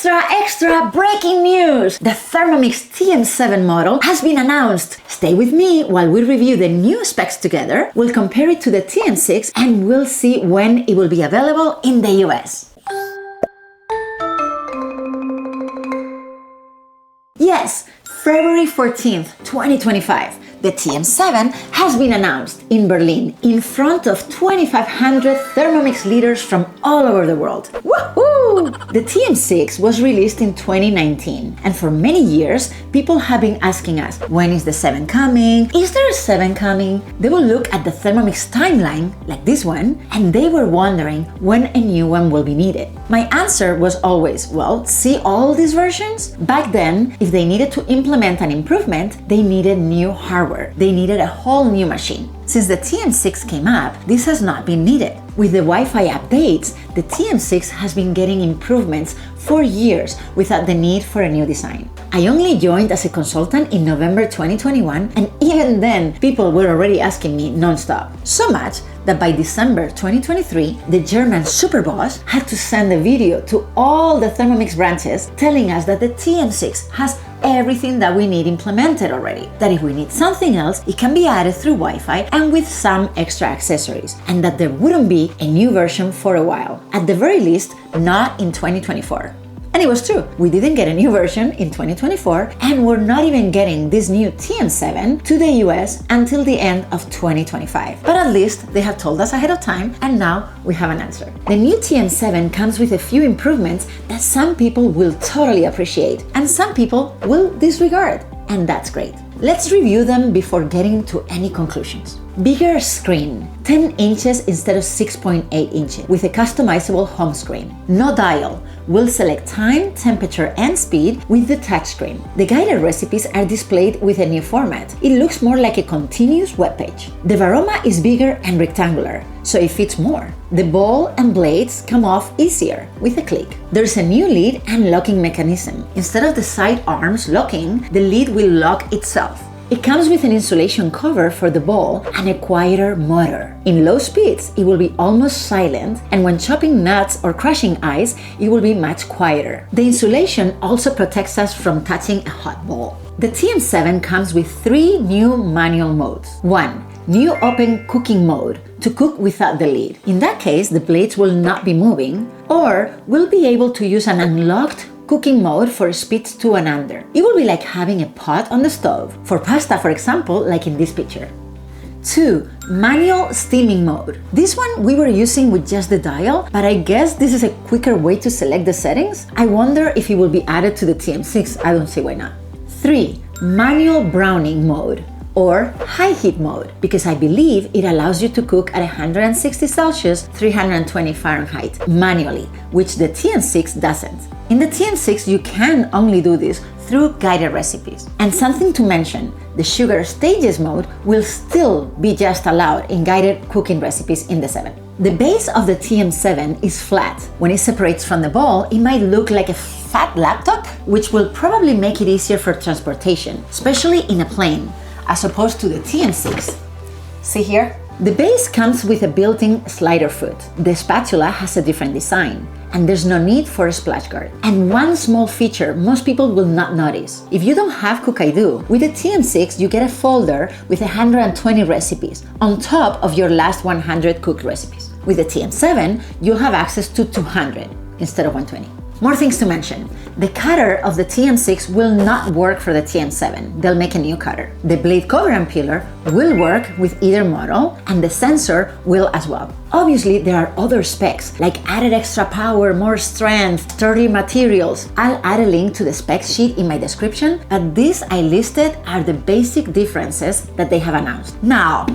Extra breaking news! The Thermomix TM7 model has been announced. Stay with me while we review the new specs together. We'll compare it to the TM6 and we'll see when it will be available in the US. Yes, February 14th, 2025. The TM7 has been announced in Berlin in front of 2,500 Thermomix leaders from all over the world. Woohoo! The TM6 was released in 2019, and for many years, people have been asking us, when is the 7 coming? Is there a 7 coming? They will look at the Thermomix timeline, like this one, and they were wondering when a new one will be needed. My answer was always, well, see all these versions? Back then, if they needed to implement an improvement, they needed new hardware. They needed a whole new machine. Since the TM6 came up, this has not been needed. With the Wi-Fi updates, the TM6 has been getting improvements for years without the need for a new design. I only joined as a consultant in November 2021, and even then, people were already asking me non-stop. So much that by December 2023, the German superboss had to send a video to all the Thermomix branches telling us that the TM6 has everything that we need implemented already. That if we need something else, it can be added through Wi-Fi and with some extra accessories, and that there wouldn't be a new version for a while. At the very least, not in 2024. And it was true, we didn't get a new version in 2024, and we're not even getting this new TM7 to the US until the end of 2025. But at least they have told us ahead of time, and now we have an answer. The new TM7 comes with a few improvements that some people will totally appreciate, and some people will disregard, and that's great. Let's review them before getting to any conclusions. Bigger screen, 10 inches instead of 6.8 inches, with a customizable home screen. No dial, will select time, temperature, and speed with the touchscreen. The guided recipes are displayed with a new format. It looks more like a continuous web page. The varoma is bigger and rectangular, so it fits more. The ball and blades come off easier with a click. There's a new lid and locking mechanism. Instead of the side arms locking, the lid will lock itself. It comes with an insulation cover for the ball and a quieter motor. In low speeds, it will be almost silent, and when chopping nuts or crushing ice, it will be much quieter. The insulation also protects us from touching a hot ball. The TM7 comes with 3 new manual modes. 1. New open cooking mode, to cook without the lid. In that case, the blades will not be moving, or we'll be able to use an unlocked cooking mode for speeds 2 and under. It will be like having a pot on the stove, for pasta for example, like in this picture. 2. Manual steaming mode. This one we were using with just the dial, but I guess this is a quicker way to select the settings. I wonder if it will be added to the TM6, I don't see why not. 3. Manual browning mode, or high heat mode, because I believe it allows you to cook at 160 Celsius, 320 Fahrenheit manually, which the TM6 doesn't. In the TM6, you can only do this through guided recipes. And something to mention, the sugar stages mode will still be just allowed in guided cooking recipes in the 7. The base of the TM7 is flat. When it separates from the ball, it might look like a fat laptop, which will probably make it easier for transportation, especially in a plane, as opposed to the TM6. See here? The base comes with a built-in slider foot. The spatula has a different design, and there's no need for a splash guard. And one small feature most people will not notice. If you don't have Cook-I-Do, with the TM6 you get a folder with 120 recipes on top of your last 100 cooked recipes. With the TM7, you'll have access to 200 instead of 120. More things to mention. The cutter of the TM6 will not work for the TM7. They'll make a new cutter. The blade cover and peeler will work with either model, and the sensor will as well. Obviously, there are other specs, like added extra power, more strength, sturdy materials. I'll add a link to the spec sheet in my description, but these I listed are the basic differences that they have announced. Now,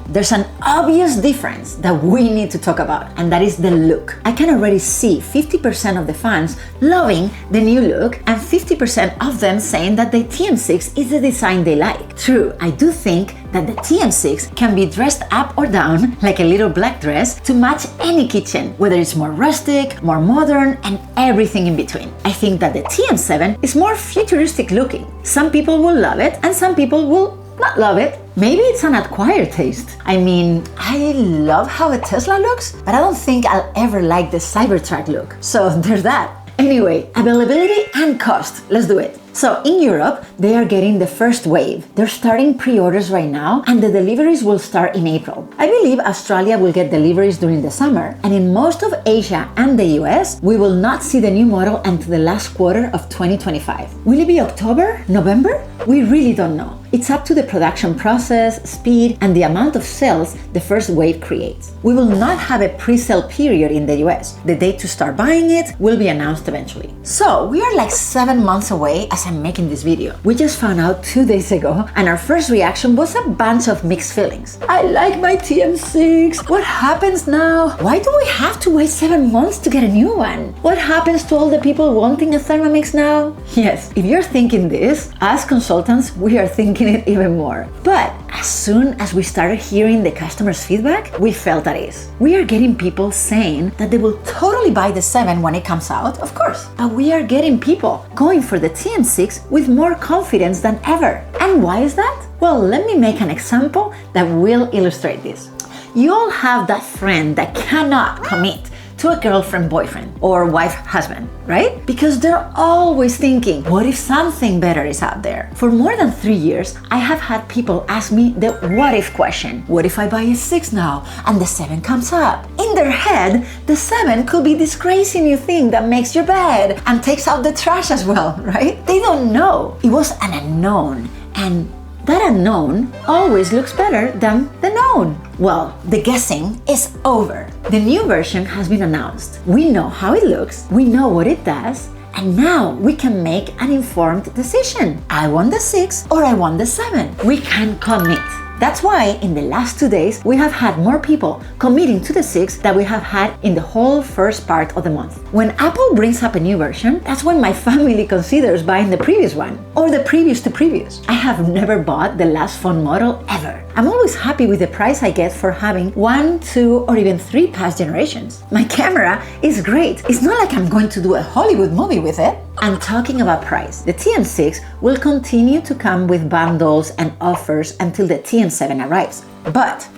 there's an obvious difference that we need to talk about, and that is the look. I can already see 50% of the fans loving the new look, and 50% of them saying that the TM6 is the design they like. True, I do think that the TM6 can be dressed up or down like a little black dress to match any kitchen, whether it's more rustic, more modern, and everything in between. I think that the TM7 is more futuristic looking. Some people will love it, and some people will not love it. Maybe it's an acquired taste. I mean, I love how a Tesla looks, but I don't think I'll ever like the Cybertruck look. So there's that. Anyway, availability and cost. Let's do it. So in Europe, they are getting the first wave. They're starting pre-orders right now, and the deliveries will start in April. I believe Australia will get deliveries during the summer, and in most of Asia and the US, we will not see the new model until the last quarter of 2025. Will it be October? November? We really don't know. It's up to the production process, speed, and the amount of sales the first wave creates. We will not have a pre-sale period in the US. The date to start buying it will be announced eventually. So we are like 7 months away as I'm making this video. We just found out 2 days ago, and our first reaction was a bunch of mixed feelings. I like my TM6. What happens now? Why do we have to wait 7 months to get a new one? What happens to all the people wanting a Thermomix now? Yes, if you're thinking this, as consultants, we are thinking it even more. But as soon as we started hearing the customers' feedback, we felt at ease. We are getting people saying that they will totally buy the 7 when it comes out, of course. But we are getting people going for the TM6 with more confidence than ever. And why is that? Well, let me make an example that will illustrate this. You all have that friend that cannot commit to a girlfriend, boyfriend, or wife, husband, right? Because they're always thinking, what if something better is out there? For more than 3 years, I have had people ask me the what if question. What if I buy a 6 now and the 7 comes up? In their head, the 7 could be this crazy new thing that makes your bed and takes out the trash as well, right? They don't know. It was an unknown, and that unknown always looks better than the known. Well, the guessing is over. The new version has been announced. We know how it looks, we know what it does, and now we can make an informed decision. I want the 6 or I want the 7. We can commit. That's why in the last 2 days, we have had more people committing to the 6 than we have had in the whole first part of the month. When Apple brings up a new version, that's when my family considers buying the previous one, or the previous to previous. I have never bought the last phone model ever. I'm always happy with the price I get for having 1, 2, or even 3 past generations. My camera is great. It's not like I'm going to do a Hollywood movie with it. And talking about price, the TM6 will continue to come with bundles and offers until the TM7 arrives. But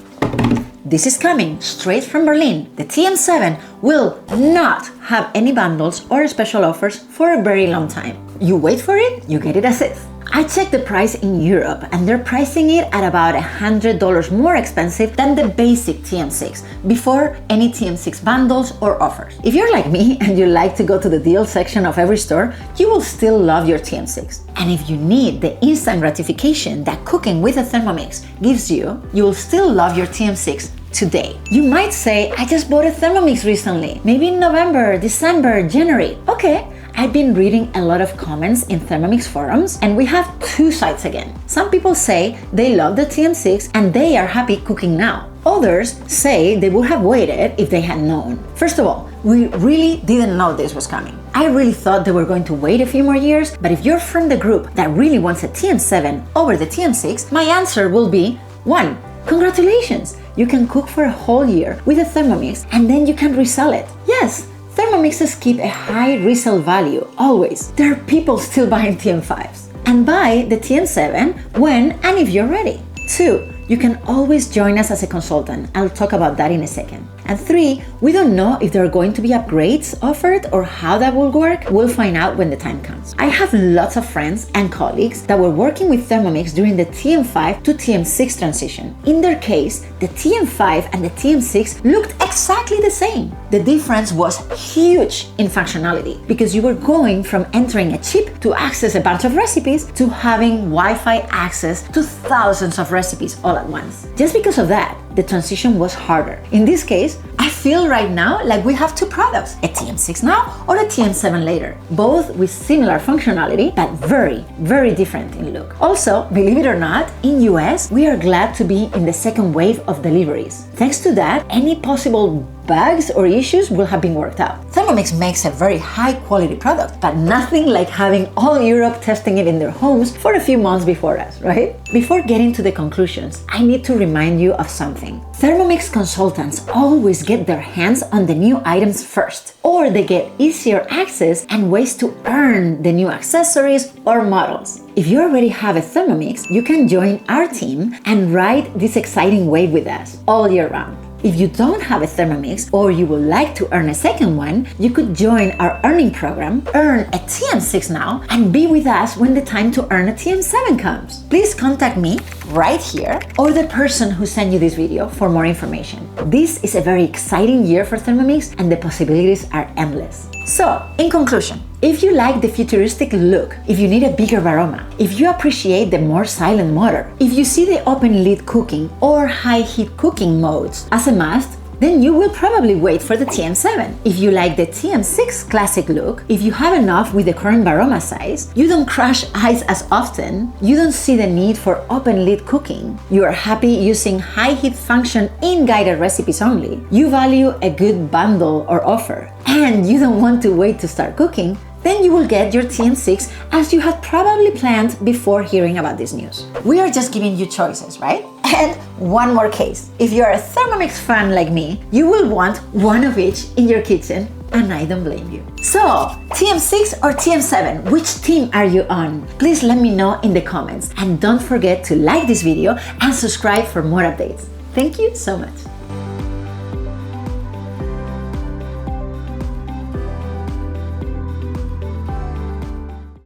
this is coming straight from Berlin. The TM7 will not have any bundles or special offers for a very long time. You wait for it, you get it as is. I checked the price in Europe, and they're pricing it at about $100 more expensive than the basic TM6 before any TM6 bundles or offers. If you're like me and you like to go to the deal section of every store, you will still love your TM6. And if you need the instant gratification that cooking with a Thermomix gives you, you will still love your TM6 today. You might say, I just bought a Thermomix recently, maybe in November, December, January. Okay. I've been reading a lot of comments in Thermomix forums, and we have 2 sides again. Some people say they love the TM6 and they are happy cooking now. Others say they would have waited if they had known. First of all, we really didn't know this was coming. I really thought they were going to wait a few more years, but if you're from the group that really wants a TM7 over the TM6, my answer will be 1. Congratulations! You can cook for a whole year with a Thermomix and then you can resell it. Yes! Thermomixes keep a high resale value, always. There are people still buying TM5s. And buy the TM7 when and if you're ready. 2. You can always join us as a consultant. I'll talk about that in a second. And 3, we don't know if there are going to be upgrades offered or how that will work. We'll find out when the time comes. I have lots of friends and colleagues that were working with Thermomix during the TM5 to TM6 transition. In their case, the TM5 and the TM6 looked exactly the same. The difference was huge in functionality because you were going from entering a chip to access a bunch of recipes to having Wi-Fi access to thousands of recipes all at once. Just because of that, the transition was harder. In this case, I feel right now like we have 2 products, a TM6 now or a TM7 later, both with similar functionality but very, very different in look. Also, believe it or not, in US, we are glad to be in the second wave of deliveries. Thanks to that, any possible bugs or issues will have been worked out. Thermomix makes a very high quality product, but nothing like having all Europe testing it in their homes for a few months before us, right? Before getting to the conclusions, I need to remind you of something. Thermomix consultants always get their hands on the new items first, or they get easier access and ways to earn the new accessories or models. If you already have a Thermomix, you can join our team and ride this exciting wave with us all year round. If you don't have a Thermomix or you would like to earn a second one, you could join our earning program, earn a TM6 now, and be with us when the time to earn a TM7 comes. Please contact me right here or the person who sent you this video for more information. This is a very exciting year for Thermomix and the possibilities are endless. So, in conclusion, if you like the futuristic look, if you need a bigger aroma, if you appreciate the more silent motor, if you see the open lid cooking or high heat cooking modes as a must, then you will probably wait for the TM7. If you like the TM6 classic look, if you have enough with the current aroma size, you don't crush ice as often, you don't see the need for open lid cooking, you are happy using high heat function in guided recipes only, you value a good bundle or offer, and you don't want to wait to start cooking, then you will get your TM6 as you had probably planned before hearing about this news. We are just giving you choices, right? And one more case. If you're a Thermomix fan like me, you will want one of each in your kitchen, and I don't blame you. So, TM6 or TM7, which team are you on? Please let me know in the comments. And don't forget to like this video and subscribe for more updates. Thank you so much.